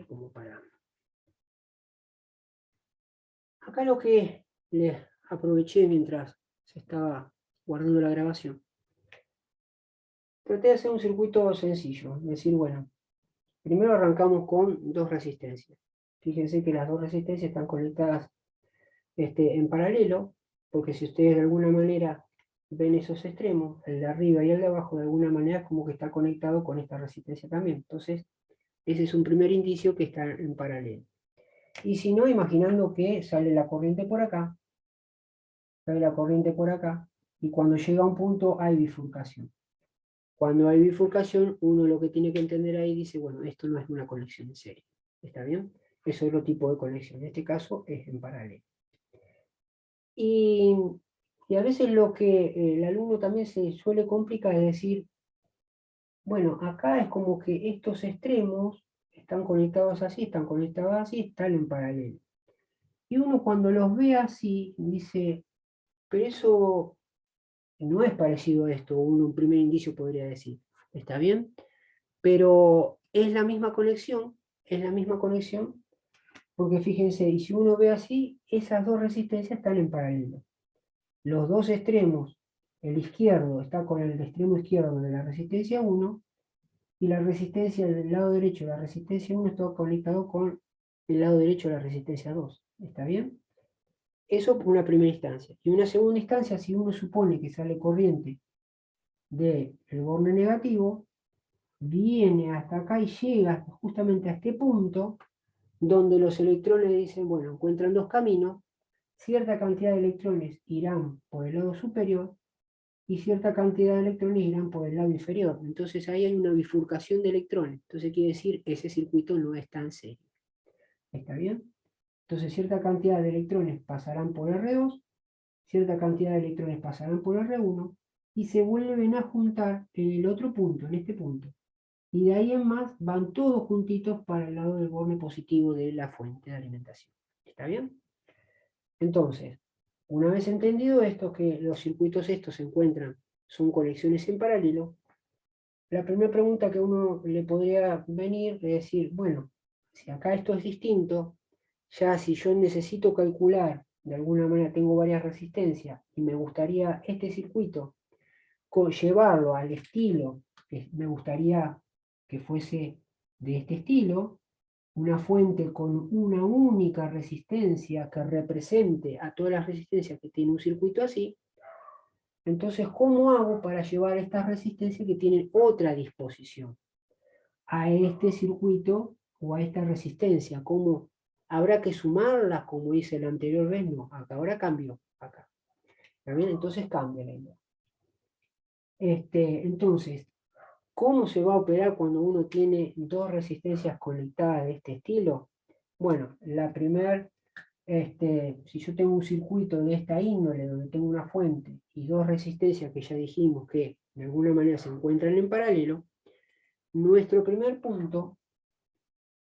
como para... Acá lo que les aproveché mientras se estaba guardando la grabación, traté de hacer un circuito sencillo, es decir, bueno, primero arrancamos con dos resistencias. Fíjense que las dos resistencias están conectadas en paralelo, porque si ustedes de alguna manera ven esos extremos, el de arriba y el de abajo, de alguna manera es como que está conectado con esta resistencia también. Entonces, ese es un primer indicio que está en paralelo. Y si no, imaginando que sale la corriente por acá, sale la corriente por acá, y cuando llega a un punto hay bifurcación. Cuando hay bifurcación, uno lo que tiene que entender ahí dice, bueno, esto no es una conexión en serie. ¿Está bien? Es otro tipo de conexión. En este caso es en paralelo. Y a veces lo que el alumno también se suele complicar es decir, bueno, acá es como que estos extremos están conectados así, están en paralelo. Y uno cuando los ve así, dice, pero eso no es parecido a esto, un primer indicio podría decir, ¿está bien? Pero es la misma conexión, porque fíjense, y si uno ve así, esas dos resistencias están en paralelo. Los dos extremos, el izquierdo está con el extremo izquierdo de la resistencia 1, y la resistencia del lado derecho de la resistencia 1 está conectado con el lado derecho de la resistencia 2. ¿Está bien? Eso por una primera instancia. Y una segunda instancia, si uno supone que sale corriente del borne negativo, viene hasta acá y llega justamente a este punto, donde los electrones dicen, bueno, encuentran dos caminos, cierta cantidad de electrones irán por el lado superior, y cierta cantidad de electrones irán por el lado inferior. Entonces ahí hay una bifurcación de electrones. Entonces quiere decir que ese circuito no está en serie. ¿Está bien? Entonces cierta cantidad de electrones pasarán por R2, cierta cantidad de electrones pasarán por R1, y se vuelven a juntar en el otro punto, en este punto. Y de ahí en más van todos juntitos para el lado del borne positivo de la fuente de alimentación. ¿Está bien? Entonces, una vez entendido esto, que los circuitos estos se encuentran, son conexiones en paralelo, la primera pregunta que uno le podría venir es decir, bueno, si acá esto es distinto, ya si yo necesito calcular, de alguna manera tengo varias resistencias, y me gustaría este circuito llevarlo al estilo que me gustaría que fuese de este estilo, una fuente con una única resistencia que represente a todas las resistencias que tiene un circuito así, entonces, ¿cómo hago para llevar estas resistencias que tienen otra disposición a este circuito o a esta resistencia? ¿Cómo habrá que sumarlas, como hice la anterior vez? No, acá ahora cambió, acá. ¿Está bien? Entonces cambia la idea. Entonces, ¿cómo se va a operar cuando uno tiene dos resistencias conectadas de este estilo? Bueno, la primera, si yo tengo un circuito de esta índole, donde tengo una fuente y dos resistencias que ya dijimos que de alguna manera se encuentran en paralelo, nuestro primer punto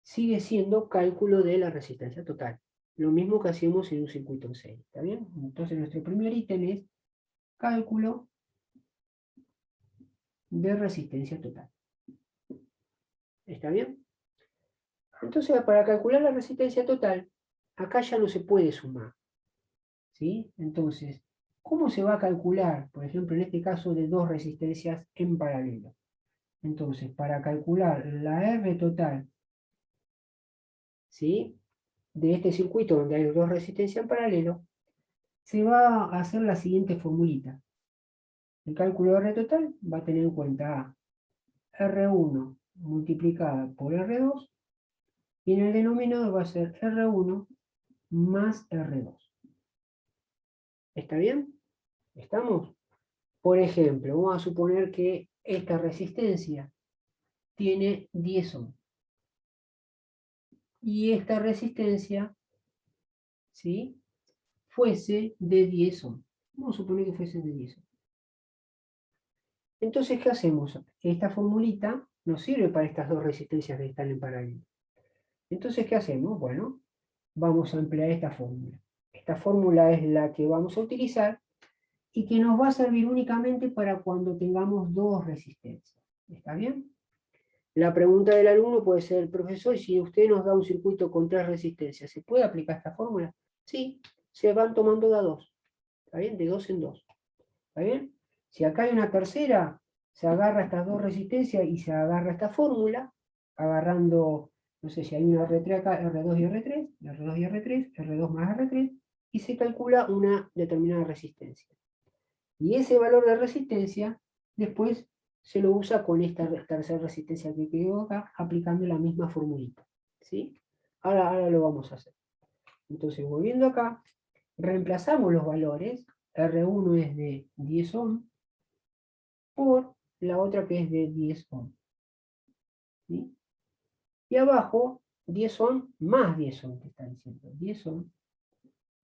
sigue siendo cálculo de la resistencia total. Lo mismo que hacemos en un circuito en serie, ¿está bien? Entonces nuestro primer ítem es cálculo de resistencia total. ¿Está bien? Entonces, para calcular la resistencia total, acá ya no se puede sumar. ¿Sí? Entonces, ¿cómo se va a calcular, por ejemplo, en este caso de dos resistencias en paralelo? Entonces, para calcular la R total, ¿sí?, de este circuito donde hay dos resistencias en paralelo, se va a hacer la siguiente formulita. El cálculo de R total va a tener en cuenta R1 multiplicada por R2, y en el denominador va a ser R1 más R2. ¿Está bien? ¿Estamos? Por ejemplo, vamos a suponer que esta resistencia tiene 10 ohms. Y esta resistencia, ¿sí?, fuese de 10 ohms. Vamos a suponer que fuese de 10 ohms. Entonces, ¿qué hacemos? Esta formulita nos sirve para estas dos resistencias que están en paralelo. Entonces, ¿qué hacemos? Bueno, vamos a emplear esta fórmula. Esta fórmula es la que vamos a utilizar y que nos va a servir únicamente para cuando tengamos dos resistencias. ¿Está bien? La pregunta del alumno puede ser, profesor, si usted nos da un circuito con 3 resistencias, ¿se puede aplicar esta fórmula? Sí, se van tomando de a 2. ¿Está bien? De 2 en 2. ¿Está bien? Si acá hay una tercera, se agarra estas 2 resistencias y se agarra esta fórmula, agarrando, no sé si hay una R3 acá, R2 y R3, R2 y R3, R2 más R3, y se calcula una determinada resistencia. Y ese valor de resistencia, después se lo usa con esta tercera resistencia que quedó acá, aplicando la misma formulita. ¿Sí? Ahora lo vamos a hacer. Entonces, volviendo acá, reemplazamos los valores. R1 es de 10 ohm por la otra que es de 10 ohm. ¿Sí? Y abajo, 10 ohm más 10 ohm, te está diciendo. 10 ohm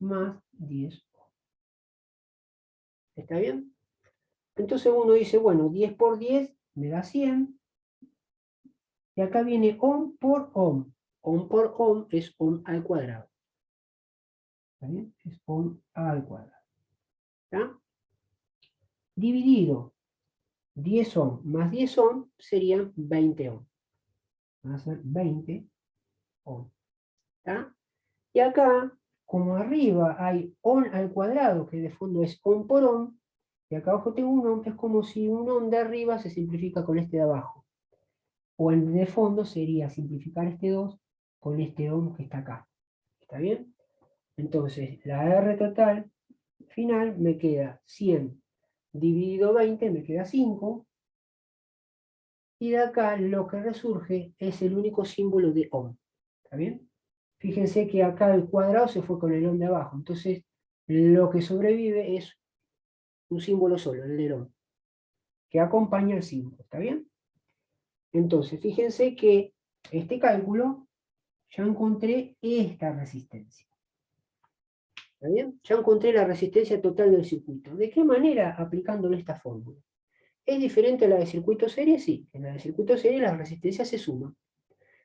más 10 ohm. ¿Está bien? Entonces uno dice, bueno, 10 por 10 me da 100. Y acá viene ohm por ohm. Ohm por ohm es ohm al cuadrado. ¿Está bien? Es ohm al cuadrado. ¿Está? Dividido 10 ohm más 10 ohm serían 20 ohm. Van a ser 20 ohm. ¿Está? Y acá, como arriba hay ohm al cuadrado, que de fondo es ohm por ohm, y acá abajo tengo un ohm, es como si un ohm de arriba se simplifica con este de abajo. O el de fondo sería simplificar este 2 con este ohm que está acá. ¿Está bien? Entonces, la R total final me queda 100 dividido 20, me queda 5. Y de acá lo que resurge es el único símbolo de ohm. ¿Está bien? Fíjense que acá el cuadrado se fue con el ohm de abajo. Entonces, lo que sobrevive es un símbolo solo, el del ohm, que acompaña el símbolo. ¿Está bien? Entonces, fíjense que este cálculo ya encontré esta resistencia. ¿Está bien? Ya encontré la resistencia total del circuito. ¿De qué manera? Aplicándole esta fórmula. ¿Es diferente a la de circuito serie? Sí. En la de circuito serie las resistencias se suman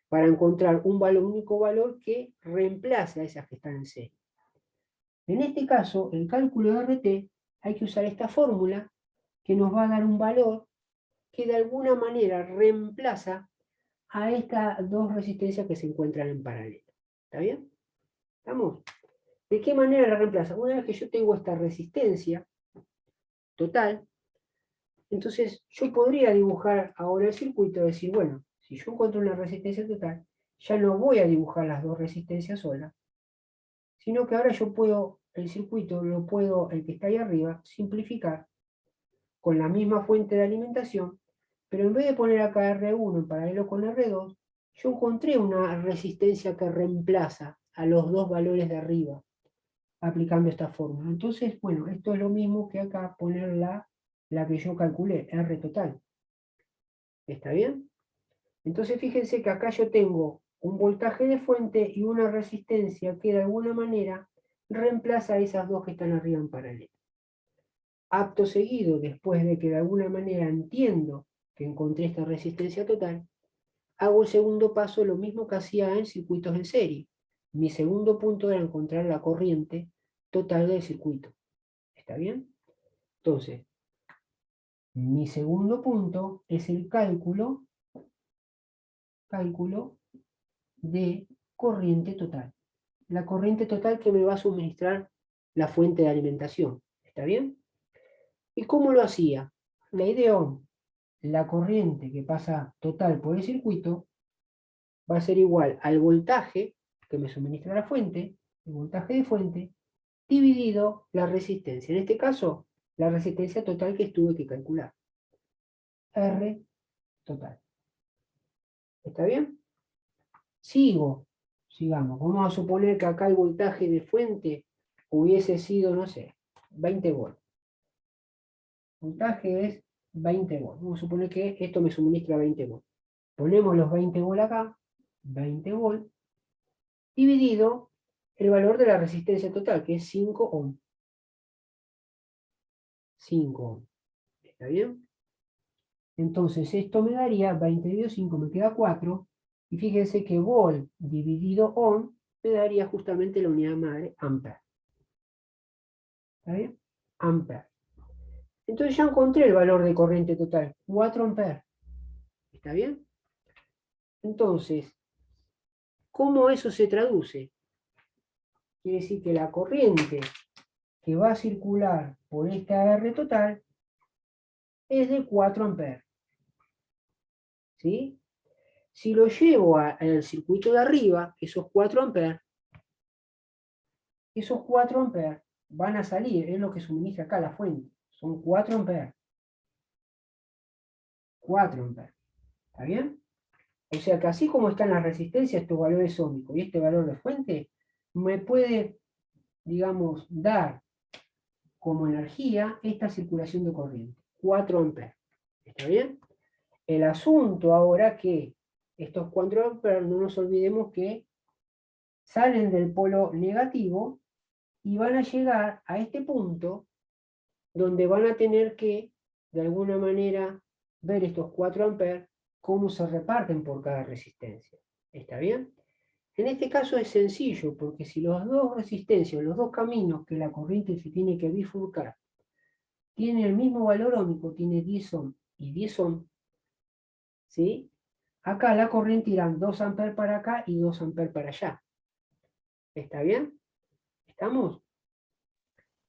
para encontrar un único valor que reemplace a esas que están en serie. En este caso, el cálculo de RT, hay que usar esta fórmula que nos va a dar un valor que de alguna manera reemplaza a estas dos resistencias que se encuentran en paralelo. ¿Está bien? ¿Estamos? ¿De qué manera la reemplaza? Una vez que yo tengo esta resistencia total, entonces yo podría dibujar ahora el circuito y decir, bueno, si yo encuentro una resistencia total, ya no voy a dibujar las dos resistencias solas, sino que ahora yo puedo, el circuito lo puedo, el que está ahí arriba, simplificar con la misma fuente de alimentación, pero en vez de poner acá R1 en paralelo con R2, yo encontré una resistencia que reemplaza a los dos valores de arriba, aplicando esta fórmula. Entonces, bueno, esto es lo mismo que acá poner la que yo calculé, R total. ¿Está bien? Entonces fíjense que acá yo tengo un voltaje de fuente y una resistencia que de alguna manera reemplaza a esas dos que están arriba en paralelo. Acto seguido, después de que de alguna manera entiendo que encontré esta resistencia total, hago el segundo paso, lo mismo que hacía en circuitos en serie. Mi segundo punto era encontrar la corriente total del circuito. ¿Está bien? Entonces, mi segundo punto es el cálculo de corriente total. La corriente total que me va a suministrar la fuente de alimentación. ¿Está bien? ¿Y cómo lo hacía? La idea, la corriente que pasa total por el circuito va a ser igual al voltaje que me suministra la fuente, el voltaje de fuente, dividido la resistencia. En este caso, la resistencia total que tuve que calcular. R total. ¿Está bien? Sigamos. Vamos a suponer que acá el voltaje de fuente hubiese sido, no sé, 20 volts. El voltaje es 20 volts. Vamos a suponer que esto me suministra 20 volts. Ponemos los 20 volts acá, 20 volts, dividido el valor de la resistencia total, que es 5 ohm. 5 ohm. ¿Está bien? Entonces esto me daría 20 dividido 5, me queda 4. Y fíjense que volt dividido ohm me daría justamente la unidad madre, ampere. ¿Está bien? Ampere. Entonces ya encontré el valor de corriente total, 4 amperes. ¿Está bien? Entonces, ¿cómo eso se traduce? Quiere decir que la corriente que va a circular por esta R total es de 4 amperes. ¿Sí? Si lo llevo al circuito de arriba, esos 4 amperes van a salir, es lo que suministra acá la fuente. Son 4 amperes. 4 amperes. ¿Está bien? O sea que así como están las resistencias, estos valores ómicos y este valor de fuente, me puede, digamos, dar como energía esta circulación de corriente. 4 amperes. ¿Está bien? El asunto ahora que estos 4 amperes, no nos olvidemos que salen del polo negativo y van a llegar a este punto donde van a tener que, de alguna manera, ver estos 4 amperes, cómo se reparten por cada resistencia. ¿Está bien? En este caso es sencillo, porque si las dos resistencias, los dos caminos que la corriente se tiene que bifurcar, tienen el mismo valor óhmico, tiene 10 ohm y 10 ohm, ¿sí? Acá la corriente irán 2 amperes para acá y 2 amperes para allá. ¿Está bien? ¿Estamos?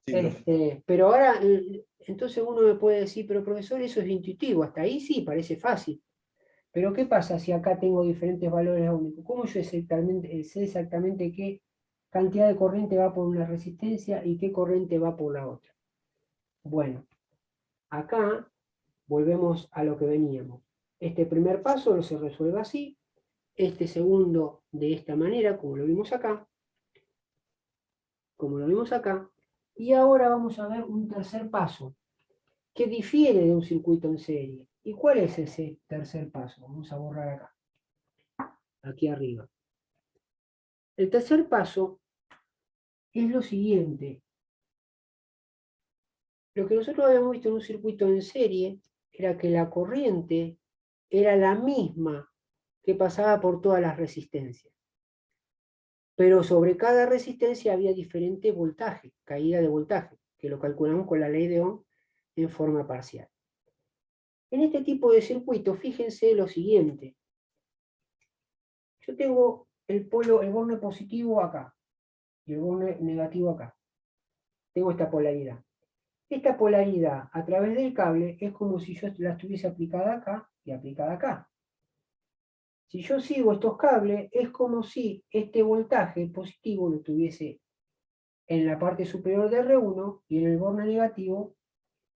Sí, profe. Pero ahora, entonces uno me puede decir, pero profesor, eso es intuitivo, hasta ahí sí, parece fácil. Pero ¿qué pasa si acá tengo diferentes valores ómicos? ¿Cómo yo sé exactamente qué cantidad de corriente va por una resistencia y qué corriente va por la otra? Bueno, acá volvemos a lo que veníamos. Este primer paso se resuelve así, este segundo de esta manera, como lo vimos acá, y ahora vamos a ver un tercer paso, que difiere de un circuito en serie. ¿Y cuál es ese tercer paso? Vamos a borrar acá, aquí arriba. El tercer paso es lo siguiente. Lo que nosotros habíamos visto en un circuito en serie era que la corriente era la misma que pasaba por todas las resistencias. Pero sobre cada resistencia había diferente voltaje, caída de voltaje, que lo calculamos con la ley de Ohm en forma parcial. En este tipo de circuito, fíjense lo siguiente. Yo tengo el borne positivo acá y el borne negativo acá. Tengo esta polaridad. Esta polaridad a través del cable es como si yo la estuviese aplicada acá y aplicada acá. Si yo sigo estos cables, es como si este voltaje positivo lo tuviese en la parte superior de R1 y en el borne negativo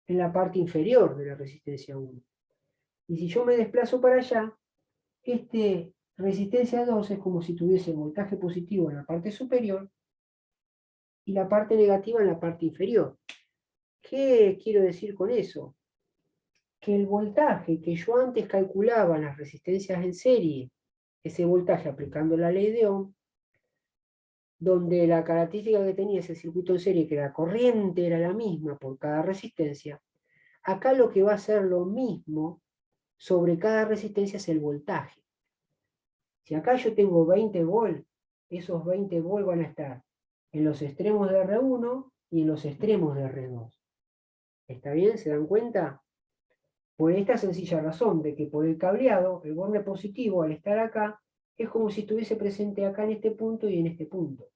en la parte inferior de la resistencia 1. Y si yo me desplazo para allá, este resistencia 2 es como si tuviese voltaje positivo en la parte superior y la parte negativa en la parte inferior. ¿Qué quiero decir con eso? Que el voltaje que yo antes calculaba en las resistencias en serie, ese voltaje aplicando la ley de Ohm, donde la característica que tenía ese circuito en serie, que la corriente era la misma por cada resistencia, acá lo que va a ser lo mismo sobre cada resistencia es el voltaje. Si acá yo tengo 20 volt, esos 20 volt van a estar en los extremos de R1 y en los extremos de R2. ¿Está bien? ¿Se dan cuenta? Por esta sencilla razón de que por el cableado, el borne positivo al estar acá, es como si estuviese presente acá en este punto y en este punto.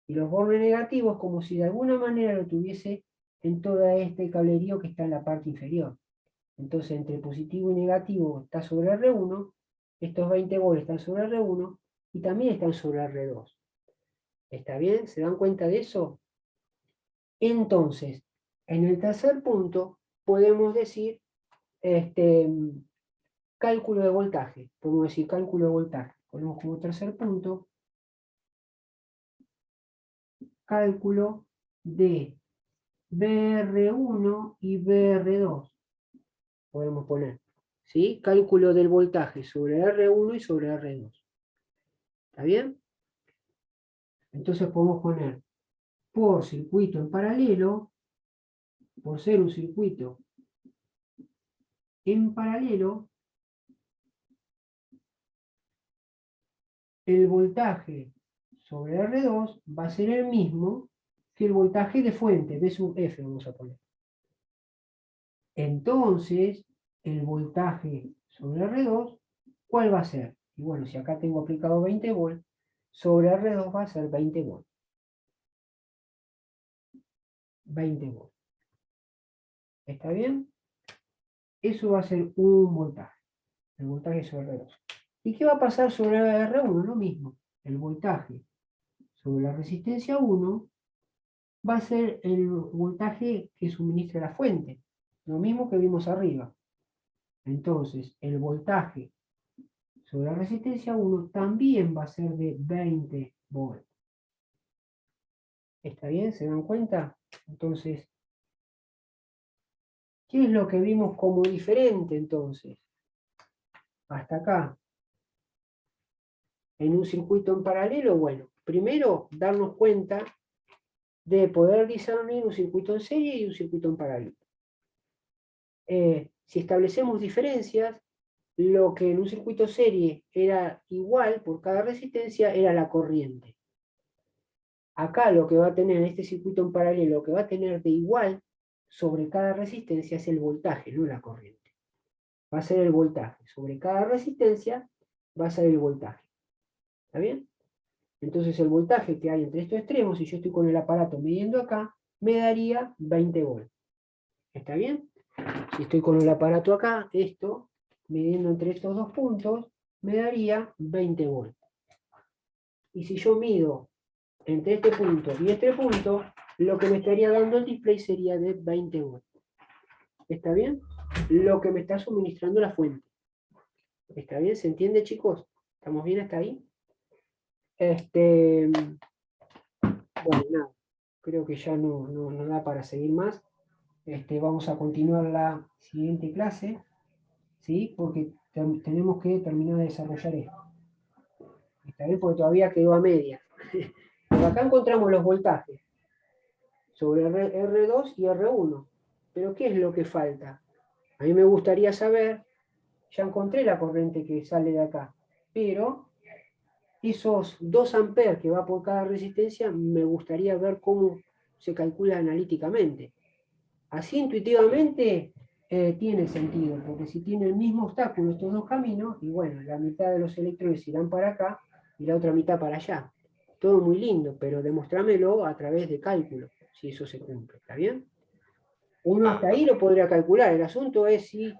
Y los bornes negativos como si de alguna manera lo tuviese en todo este cablerío que está en la parte inferior. Entonces entre positivo y negativo está sobre R1, estos 20 volts están sobre R1 y también están sobre R2. ¿Está bien? ¿Se dan cuenta de eso? Entonces, en el tercer punto podemos decir cálculo de voltaje. Podemos decir cálculo de voltaje. Ponemos como tercer punto cálculo de BR1 y BR2. Podemos poner. ¿Sí? Cálculo del voltaje sobre R1 y sobre R2. ¿Está bien? Entonces podemos poner por circuito en paralelo, por ser un circuito en paralelo, el voltaje sobre R2 va a ser el mismo que el voltaje de fuente, B sub F vamos a poner. Entonces, el voltaje sobre R2 ¿cuál va a ser? Y bueno, si acá tengo aplicado 20 volts, sobre R2 va a ser 20 volts. 20 volts. ¿Está bien? Eso va a ser un voltaje. El voltaje sobre R2. ¿Y qué va a pasar sobre R1? Lo mismo. El voltaje sobre la resistencia 1 va a ser el voltaje que suministra la fuente. Lo mismo que vimos arriba. Entonces, el voltaje sobre la resistencia 1 también va a ser de 20 volts. ¿Está bien? ¿Se dan cuenta? Entonces, ¿qué es lo que vimos como diferente entonces? Hasta acá. En un circuito en paralelo, bueno, primero darnos cuenta de poder discernir un circuito en serie y un circuito en paralelo. Si establecemos diferencias, lo que en un circuito serie era igual por cada resistencia era la corriente. Acá lo que va a tener en este circuito en paralelo, lo que va a tener de igual sobre cada resistencia es el voltaje, no la corriente. Va a ser el voltaje. Sobre cada resistencia va a ser el voltaje. ¿Está bien? Entonces el voltaje que hay entre estos extremos, si yo estoy con el aparato midiendo acá, me daría 20 volts. ¿Está bien? Si estoy con el aparato acá, esto, midiendo entre estos dos puntos, me daría 20 volts. Y si yo mido entre este punto y este punto, lo que me estaría dando el display sería de 20 volts. ¿Está bien? Lo que me está suministrando la fuente. ¿Está bien? ¿Se entiende, chicos? ¿Estamos bien hasta ahí? Bueno, nada. Creo que ya no da para seguir más. Vamos a continuar la siguiente clase, ¿sí? Porque tenemos que terminar de desarrollar esto. ¿Está bien? Porque todavía quedó a media. Pero acá encontramos los voltajes sobre R2 y R1. Pero ¿qué es lo que falta? A mí me gustaría saber, ya encontré la corriente que sale de acá, pero esos 2 amperes que va por cada resistencia, me gustaría ver cómo se calcula analíticamente. Así intuitivamente tiene sentido, porque si tiene el mismo obstáculo estos dos caminos, y bueno, la mitad de los electrones irán para acá y la otra mitad para allá. Todo muy lindo, pero demostrámelo a través de cálculo, si eso se cumple, ¿está bien? Uno hasta ahí lo podría calcular, el asunto es si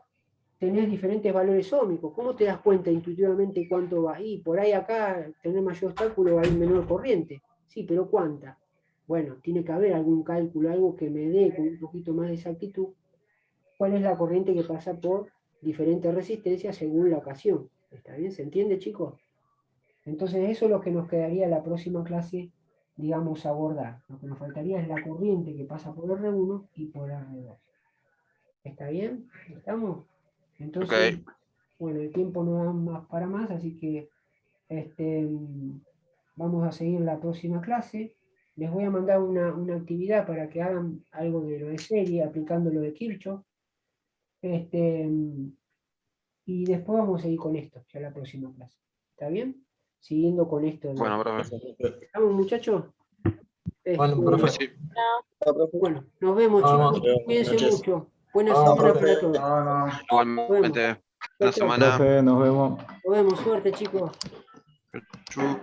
tenés diferentes valores óhmicos, ¿cómo te das cuenta intuitivamente cuánto va? Y por ahí acá, tener mayor obstáculo, hay menor corriente. Sí, pero ¿cuánta? Bueno, tiene que haber algún cálculo, algo que me dé con un poquito más de exactitud cuál es la corriente que pasa por diferentes resistencias según la ocasión. ¿Está bien? ¿Se entiende, chicos? Entonces eso es lo que nos quedaría en la próxima clase, digamos, abordar. Lo que nos faltaría es la corriente que pasa por R1 y por R2. ¿Está bien? ¿Estamos? Entonces, bueno, el tiempo no da más para más, así que vamos a seguir la próxima clase. Les voy a mandar una actividad para que hagan algo de lo de serie, aplicando lo de Kirchhoff. Y después vamos a ir con esto, ya la próxima clase. ¿Está bien? Siguiendo con esto. Bueno, profe. ¿Estamos, muchachos? Bueno, profe. Bueno, nos vemos, chicos. Cuídense mucho. Buena semana para todos. Igualmente, buena semana. Profe, nos vemos. Nos vemos. Suerte, chicos. Chau.